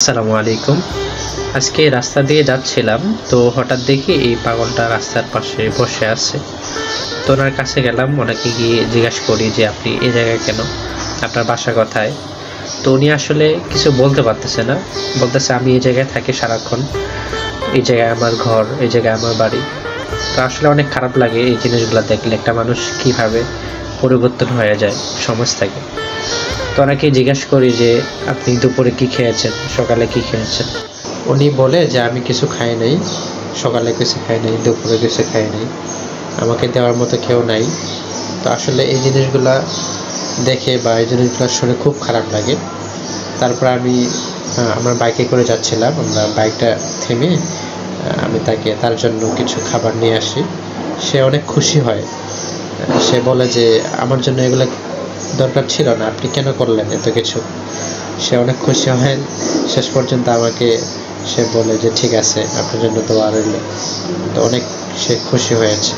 আসসালামু আলাইকুম। আজকে রাস্তা দিয়ে যাচ্ছিলাম, তো হঠাৎ দেখি এই পাগলটা রাস্তার পাশে বসে আছে। তো ওনার কাছে গেলাম, ওনাকে গিয়ে জিজ্ঞাসা করি যে আপনি এই জায়গায় কেন, আপনার বাসা কোথায়। তো উনি আসলে কিছু বলতে পারতেছে না, বলতেছে আমি এই জায়গায় থাকি সারাক্ষণ, এই জায়গায় আমার ঘর, এই জায়গায় আমার বাড়ি। তো আসলে অনেক খারাপ লাগে এই জিনিসগুলো দেখলে, একটা মানুষ কিভাবে পরিবর্তন হয়ে যায় সমাজ থেকে। তো ওনাকে জিজ্ঞাসা করি যে আপনি দুপুরে কি খেয়েছেন, সকালে কি খেয়েছেন। উনি বলে যে আমি কিছু খাই নাই, সকালে কিছু খাই নাই, দুপুরে কিছু খাই নাই, আমাকে দেওয়ার মতো কেউ নাই। তো আসলে এই জিনিসগুলা দেখে বা এই জিনিসগুলো শুনে খুব খারাপ লাগে। তারপর আমি আমার বাইকে করে যাচ্ছিলাম, আমরা বাইকটা থেমে আমি তার জন্য কিছু খাবার নিয়ে আসি। সে অনেক খুশি হয়। সে বলে যে আমার জন্য এগুলো দরকার ছিল না, আপনি কেন করলেন এত কিছু। সে অনেক খুশি হয়। শেষ পর্যন্ত আমাকে সে বলে যে ঠিক আছে, আপনার জন্য দোয়া রইল। তো অনেক সে খুশি হয়েছে।